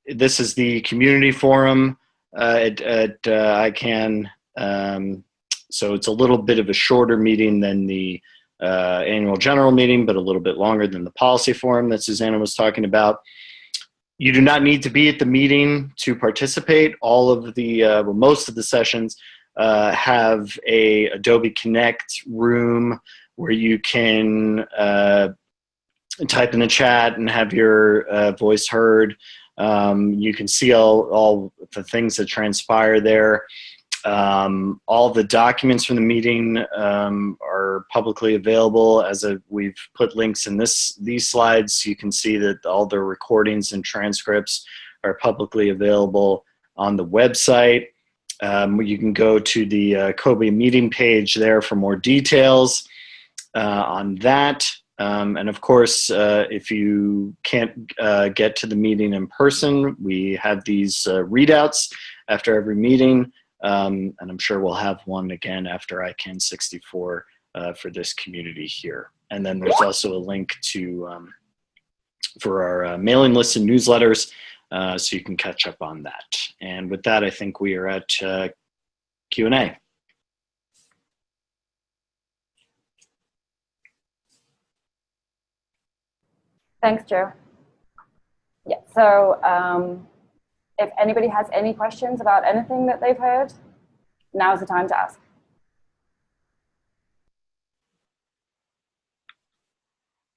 This is the community forum at ICANN. So it's a little bit of a shorter meeting than the annual general meeting, but a little bit longer than the policy forum that Susanna was talking about. You do not need to be at the meeting to participate. All of the, well, most of the sessions have a Adobe Connect room where you can type in the chat and have your voice heard. You can see all the things that transpire there. All the documents from the meeting are publicly available. We've put links in these slides. You can see that all the recordings and transcripts are publicly available on the website. You can go to the COBE meeting page there for more details on that. And of course, if you can't get to the meeting in person, we have these readouts after every meeting. And I'm sure we'll have one again after ICANN 64 for this community here. And then there's also a link to for our mailing list and newsletters, so you can catch up on that. And with that, I think we are at Q&A. Thanks, Joe. Yeah, so if anybody has any questions about anything that they've heard, now's the time to ask.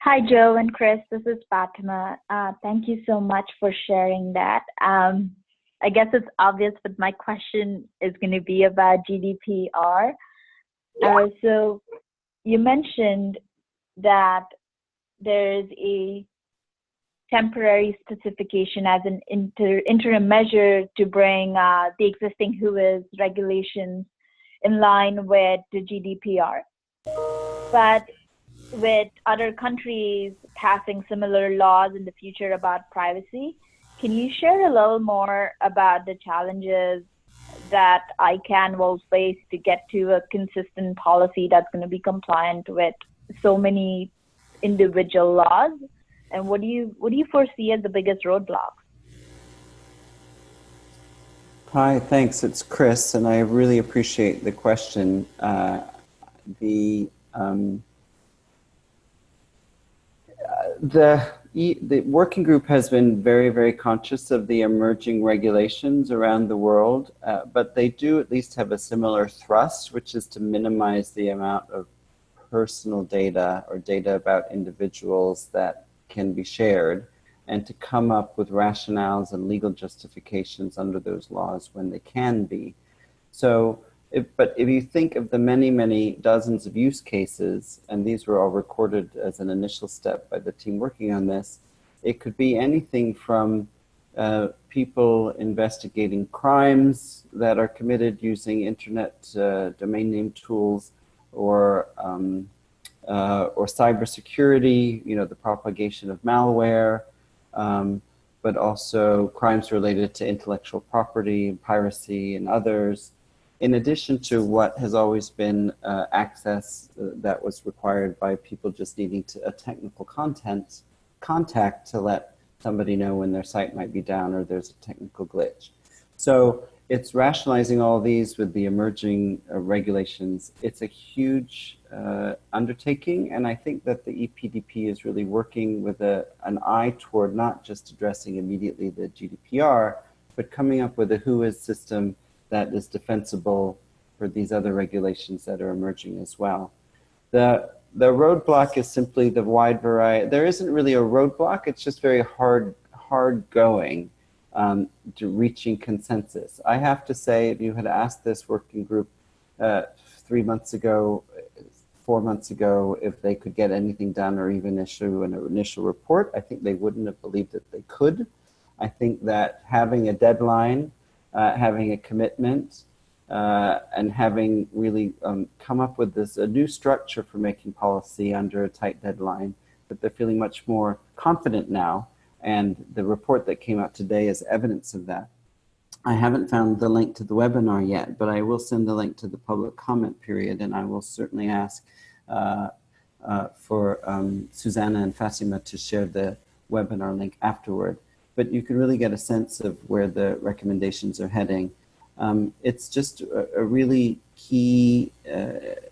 Hi, Joe and Chris. This is Fatima. Thank you so much for sharing that. I guess it's obvious, but my question is going to be about GDPR. So you mentioned that there's a temporary specification as an interim measure to bring the existing WHOIS regulations in line with the GDPR. But with other countries passing similar laws in the future about privacy, can you share a little more about the challenges that ICANN will face to get to a consistent policy that's going to be compliant with so many individual laws? And what do you foresee as the biggest roadblocks? Hi, thanks. It's Chris, and I really appreciate the question. The working group has been very, very conscious of the emerging regulations around the world, but they do at least have a similar thrust, which is to minimize the amount of personal data or data about individuals that can be shared, and to come up with rationales and legal justifications under those laws when they can be. So, but if you think of the many, many dozens of use cases, and these were all recorded as an initial step by the team working on this, it could be anything from people investigating crimes that are committed using internet domain name tools, or cybersecurity, the propagation of malware, but also crimes related to intellectual property, piracy, and others, in addition to what has always been access that was required by people just needing a technical contact to let somebody know when their site might be down or there's a technical glitch. So it's rationalizing all these with the emerging regulations. It's a huge undertaking, and I think that the EPDP is really working with an eye toward not just addressing immediately the GDPR, but coming up with a WHOIS system that is defensible for these other regulations that are emerging as well. The roadblock is simply the wide variety. There isn't really a roadblock, it's just very hard going to reaching consensus. I have to say, if you had asked this working group 3 months ago, 4 months ago, if they could get anything done or even issue an initial report, I think they wouldn't have believed that they could. I think that having a deadline, having a commitment, and having really come up with a new structure for making policy under a tight deadline, that they're feeling much more confident now. And the report that came out today is evidence of that. I haven't found the link to the webinar yet, but I will send the link to the public comment period, and I will certainly ask for Susanna and Fatima to share the webinar link afterward. But you can really get a sense of where the recommendations are heading. It's just a really key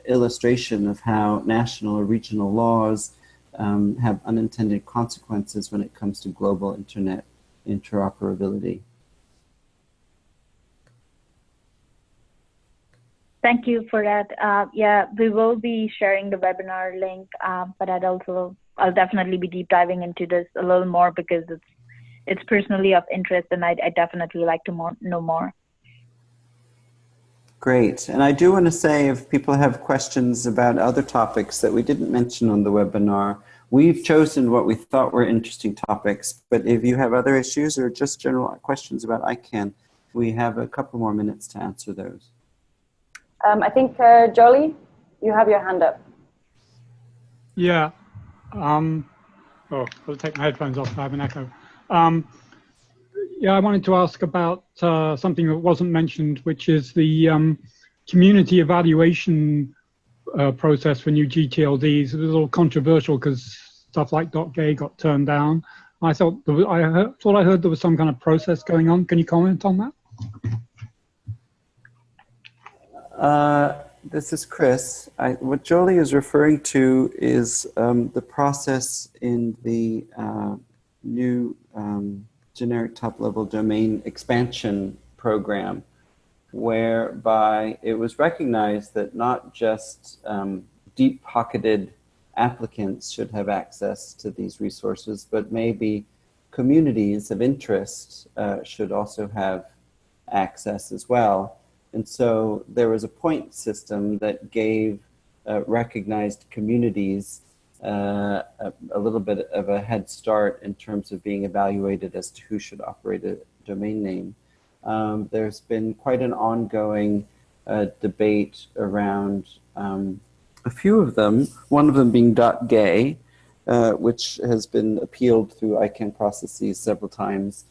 illustration of how national or regional laws have unintended consequences when it comes to global internet interoperability. Thank you for that. Yeah, we will be sharing the webinar link, but I'll definitely be deep diving into this a little more because it's personally of interest, and I'd definitely like to know more. Great. And I do want to say, if people have questions about other topics that we didn't mention on the webinar, we've chosen what we thought were interesting topics, but if you have other issues or just general questions about ICANN, we have a couple more minutes to answer those. I think, Jolie, you have your hand up. Yeah. I'll take my headphones off. I have an echo. Yeah, I wanted to ask about something that wasn't mentioned, which is the community evaluation process for new GTLDs. It was a little controversial because stuff like .gay got turned down. I thought I heard there was some kind of process going on. Can you comment on that? This is Chris. What Jolie is referring to is the process in the new generic top-level domain expansion program, whereby it was recognized that not just deep-pocketed applicants should have access to these resources, but maybe communities of interest should also have access as well. And so there was a point system that gave recognized communities a little bit of a head start in terms of being evaluated as to who should operate a domain name. There's been quite an ongoing debate around a few of them, one of them being .gay, which has been appealed through ICANN processes several times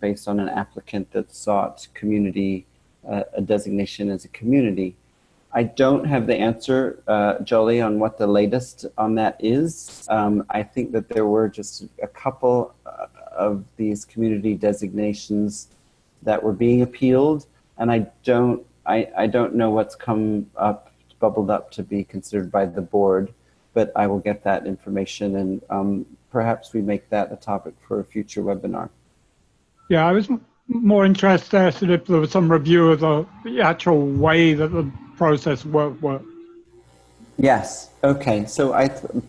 based on an applicant that sought community, a designation as a community. I don't have the answer, Jolie, on what the latest on that is. I think that there were just a couple of these community designations that were being appealed, and I don't know what's bubbled up to be considered by the board, but I will get that information, and perhaps we make that a topic for a future webinar. Yeah, I was more interested if there was some review of the actual way that the process worked. Yes. Okay. So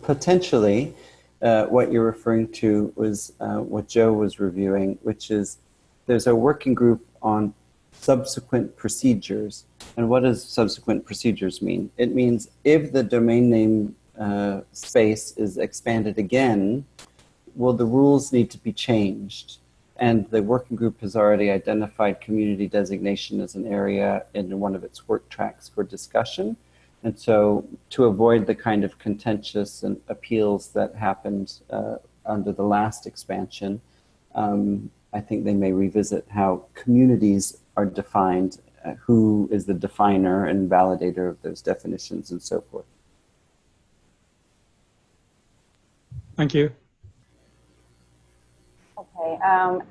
potentially what you're referring to was what Joe was reviewing, which is there's a working group on subsequent procedures. And what does subsequent procedures mean? It means if the domain name space is expanded again, will the rules need to be changed? And the working group has already identified community designation as an area in one of its work tracks for discussion. And so to avoid the kind of contentious and appeals that happened under the last expansion, I think they may revisit how communities are defined, who is the definer and validator of those definitions and so forth. Thank you. Okay,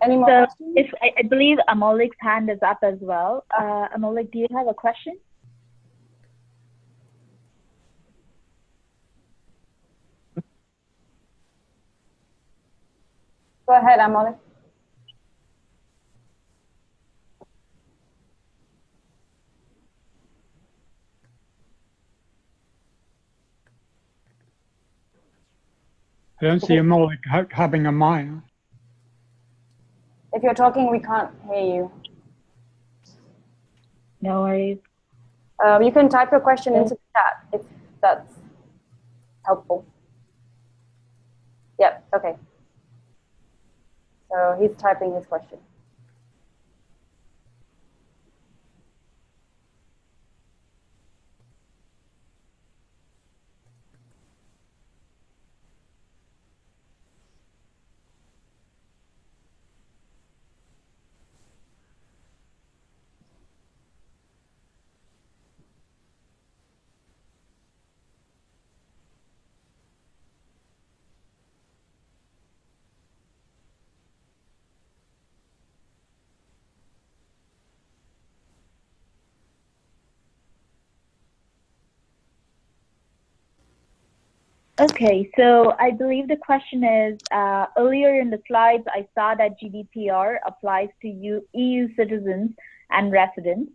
any more questions? I believe Amolik's hand is up as well. Amolik, do you have a question? Go ahead, Amolik. I don't see Amolik having a mic. If you're talking, we can't hear you. No worries. You can type your question into the chat if that's helpful. Yep, okay. So he's typing his question. Okay, so I believe the question is, earlier in the slides, I saw that GDPR applies to EU citizens and residents.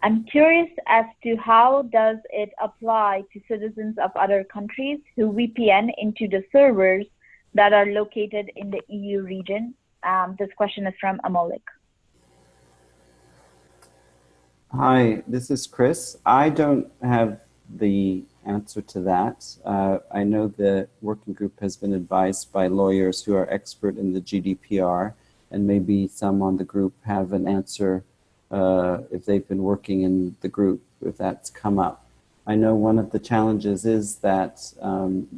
I'm curious as to how does it apply to citizens of other countries who VPN into the servers that are located in the EU region? This question is from Amolik. Hi, this is Chris. I don't have the answer to that. I know the working group has been advised by lawyers who are expert in the GDPR, and maybe some on the group have an answer if they've been working in the group, if that's come up. I know one of the challenges is that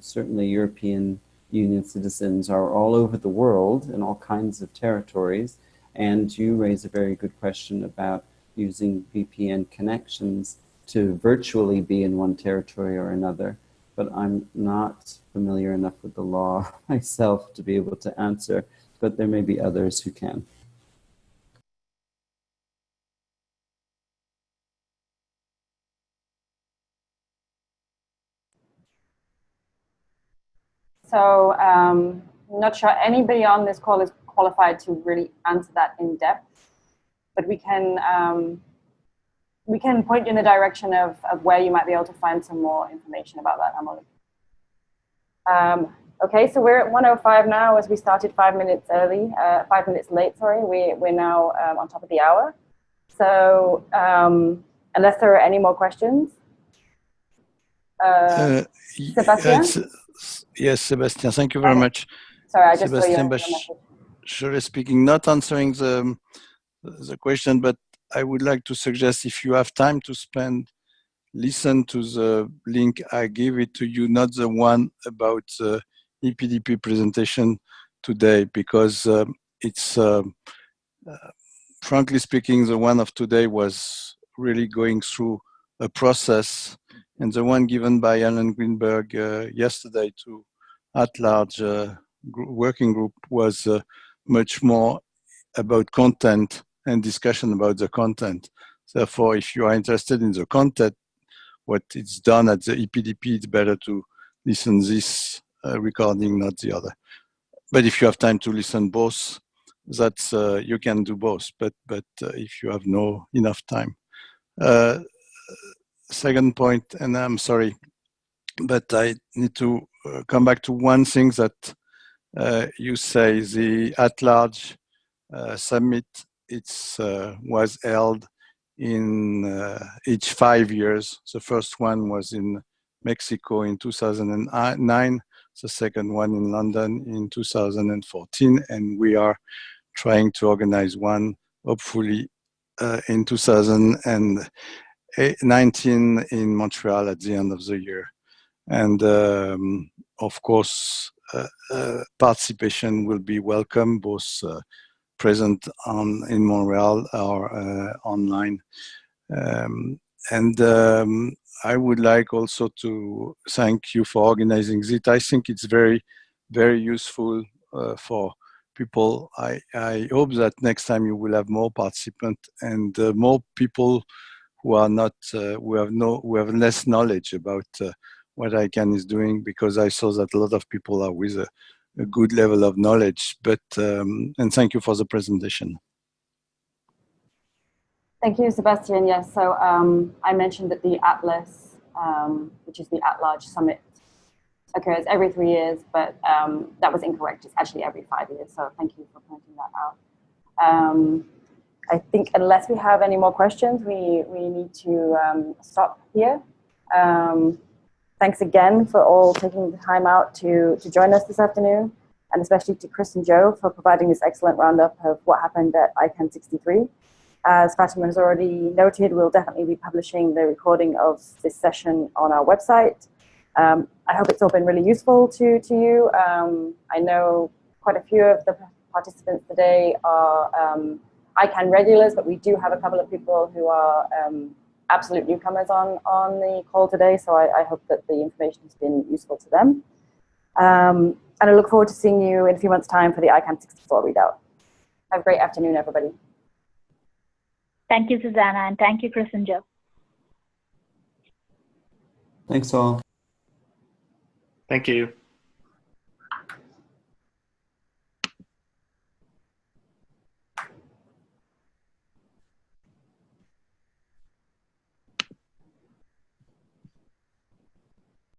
certainly European Union citizens are all over the world in all kinds of territories, and you raise a very good question about using VPN connections to virtually be in one territory or another, but I'm not familiar enough with the law myself to be able to answer, but there may be others who can. So not sure anybody on this call is qualified to really answer that in depth, but we can point you in the direction of where you might be able to find some more information about that, Emily. Okay, so we're at 1:05 now, as we started 5 minutes early, 5 minutes late, sorry. We're now on top of the hour. So unless there are any more questions. Sebastian? Yes, Sebastian, thank you very much. Sorry, I just Sebastian saw your Bachere speaking, not answering the question, but I would like to suggest, if you have time to spend, listen to the link I gave it to you, not the one about the EPDP presentation today, because it's, frankly speaking, the one of today was really going through a process, and the one given by Alan Greenberg yesterday to AtLarge working group was much more about content and discussion about the content. Therefore, if you are interested in the content, what it's done at the EPDP, it's better to listen this recording, not the other. But if you have time to listen both, that's you can do both. But if you have enough time. Second point, and I'm sorry, but I need to come back to one thing that you say, the AtLarge summit, was held in each 5 years. The first one was in Mexico in 2009, the second one in London in 2014, and we are trying to organize one, hopefully, in 2019 in Montreal at the end of the year. And of course, participation will be welcome, both present in Montreal or online. I would like also to thank you for organizing it. I think it's very, very useful for people. I hope that next time you will have more participants and more people who are not, who have less knowledge about what ICANN is doing, because I saw that a lot of people are with a good level of knowledge. But and thank you for the presentation. Thank you, Sebastian. Yes, so I mentioned that the Atlas, which is the AtLarge Summit, occurs every 3 years, but that was incorrect. It's actually every 5 years. So thank you for pointing that out. I think unless we have any more questions, we need to stop here. Thanks again for all taking the time out to join us this afternoon, and especially to Chris and Joe for providing this excellent roundup of what happened at ICANN 63. As Fatima has already noted, we'll definitely be publishing the recording of this session on our website. I hope it's all been really useful to you. I know quite a few of the participants today are ICANN regulars, but we do have a couple of people who are absolute newcomers on the call today, so I hope that the information has been useful to them. And I look forward to seeing you in a few months' time for the ICANN 64 readout. Have a great afternoon, everybody. Thank you, Susanna, and thank you, Chris and Joe. Thanks all. Thank you.